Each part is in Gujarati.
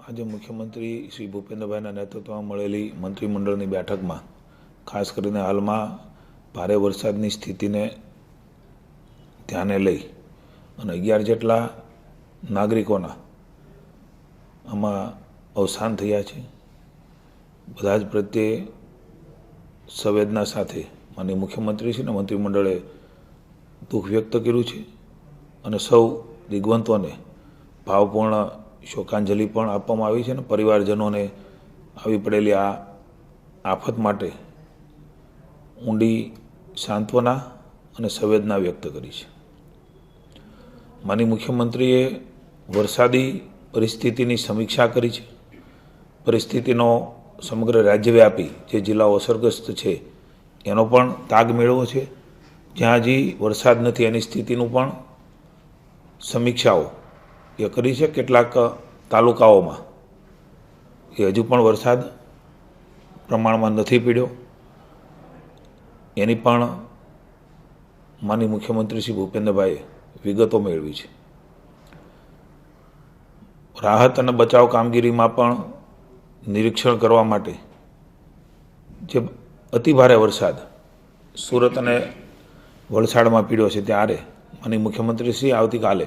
આજે મુખ્યમંત્રી શ્રી ભૂપેન્દ્રભાઈના નેતૃત્વમાં મળેલી મંત્રીમંડળની બેઠકમાં ખાસ કરીને હાલમાં ભારે વરસાદની સ્થિતિને ધ્યાને લઈ અને 11 જેટલા નાગરિકોના આમાં અવસાન થયા છે। બધા જ પ્રત્યે સંવેદના સાથે માનનીય મુખ્યમંત્રીશ્રી અને મંત્રીમંડળે દુઃખ વ્યક્ત કર્યું છે અને સૌ દિગ્વંતોને ભાવપૂર્ણ શોકાંજલિ પણ આપવામાં આવી છે અને પરિવારજનોને આવી પડેલી આ આફત માટે ઊંડી સાંત્વના અને સંવેદના વ્યક્ત કરી છે। માનનીય મુખ્યમંત્રીએ વરસાદી પરિસ્થિતિની સમીક્ષા કરી છે। પરિસ્થિતિનો સમગ્ર રાજ્યવ્યાપી જે જિલ્લાઓ અસરગ્રસ્ત છે એનો પણ તાગ મેળવ્યો છે। જ્યાં હજી વરસાદ નથી એની સ્થિતિનું પણ સમીક્ષાઓ એ કરી છે। કેટલાક તાલુકાઓમાં એ હજુ પણ વરસાદ પ્રમાણમાં નથી પડ્યો એની પણ માનનીય મુખ્યમંત્રી શ્રી ભૂપેન્દ્રભાઈએ વિગતો મેળવી છે। રાહત અને બચાવ કામગીરીમાં પણ નિરીક્ષણ કરવા માટે જે અતિભારે વરસાદ સુરત અને વલસાડમાં પડ્યો છે ત્યારે માનનીય મુખ્યમંત્રીશ્રી આવતીકાલે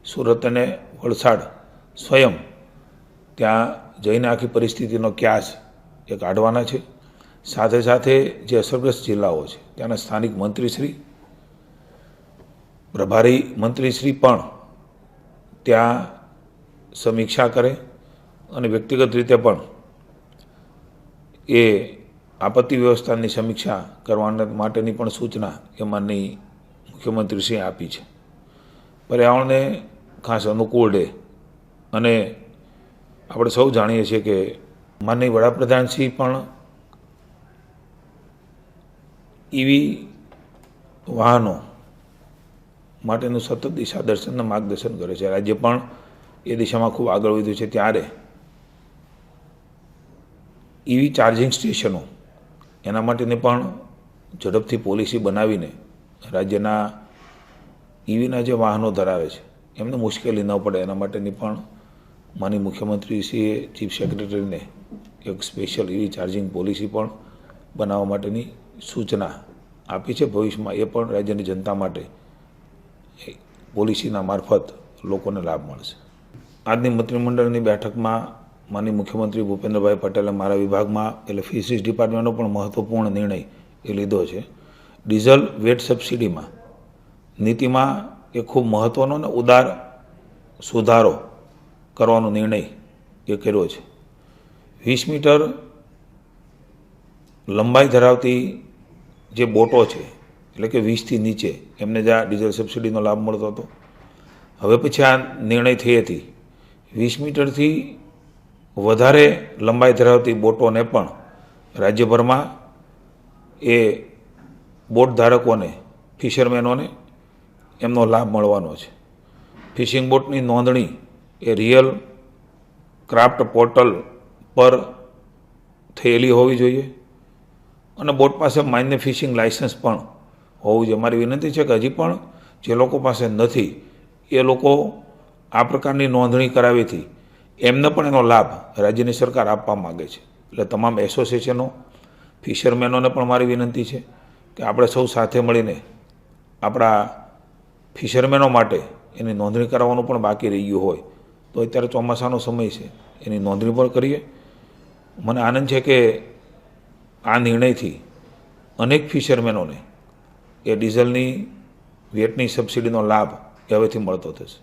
સુરત અને વલસાડ સ્વયં ત્યાં જઈને આખી પરિસ્થિતિનો ક્યાસ એ કાઢવાના છે। સાથે સાથે જે અસરગ્રસ્ત જિલ્લાઓ છે ત્યાંના સ્થાનિક મંત્રીશ્રી પ્રભારી મંત્રીશ્રી પણ ત્યાં સમીક્ષા કરે અને વ્યક્તિગત રીતે પણ એ આપત્તિ વ્યવસ્થાની સમીક્ષા કરવા માટેની પણ સૂચના એ માનનીય મુખ્યમંત્રીશ્રીએ આપી છે। પર્યાવરણને ખાસ અનુકૂળ રહે અને આપણે સૌ જાણીએ છીએ કે માનનીય વડાપ્રધાનશ્રી પણ ઈવી વાહનો માટેનું સતત દિશા દર્શન અને માર્ગદર્શન કરે છે। રાજ્ય પણ એ દિશામાં ખૂબ આગળ વધ્યું છે ત્યારે ઈવી ચાર્જિંગ સ્ટેશનો એના માટેની પણ ઝડપથી પોલિસી બનાવીને રાજ્યના ઈવીના જે વાહનો ધરાવે છે એમને મુશ્કેલી ન પડે એના માટેની પણ માનનીય મુખ્યમંત્રીશ્રીએ ચીફ સેક્રેટરીને એક સ્પેશિયલ ઈવી ચાર્જિંગ પોલિસી પણ બનાવવા માટેની સૂચના આપી છે। ભવિષ્યમાં એ પણ રાજ્યની જનતા માટે પોલિસીના મારફત લોકોને લાભ મળશે। આજની મંત્રીમંડળની બેઠકમાં માનનીય મુખ્યમંત્રી ભૂપેન્દ્રભાઈ પટેલે મારા વિભાગમાં એટલે ફિશરીઝ ડિપાર્ટમેન્ટનો પણ મહત્વપૂર્ણ નિર્ણય એ લીધો છે। ડીઝલ વેટ સબસિડીમાં નીતિમાં એ ખૂબ મહત્ત્વનો અને ઉદાર સુધારો કરવાનો નિર્ણય એ કર્યો છે। 20 મીટર લંબાઈ ધરાવતી જે બોટો છે એટલે કે 20થી નીચે એમને જ આ ડીઝલ સબસિડીનો લાભ મળતો હતો। હવે પછી આ નિર્ણય થઈ હતી 20 મીટરથી વધારે લંબાઈ ધરાવતી બોટોને પણ રાજ્યભરમાં એ બોટ ધારકોને ફિશરમેનોને એમનો લાભ મળવાનો છે। ફિશિંગ બોટની નોંધણી એ રિયલ ક્રાફ્ટ પોર્ટલ પર થયેલી હોવી જોઈએ અને બોટ પાસે માન્ય ફિશિંગ લાઇસન્સ પણ હોવું જોઈએ। મારી વિનંતી છે કે હજી પણ જે લોકો પાસે નથી એ લોકો આ પ્રકારની નોંધણી કરાવીથી એમને પણ એનો લાભ રાજ્યની સરકાર આપવા માગે છે। એટલે તમામ એસોસિએશનો ફિશરમેનોને પણ મારી વિનંતી છે કે આપણે સૌ સાથે મળીને આપણા ફિશરમેનો માટે એની નોંધણી કરાવવાનું પણ બાકી રહી ગયું હોય તો અત્યારે ચોમાસાનો સમય છે એની નોંધણી પણ કરીએ। મને આનંદ છે કે આ નિર્ણયથી અનેક ફિશરમેનોને એ ડીઝલની વેટની સબસિડીનો લાભ હવેથી મળતો થશે।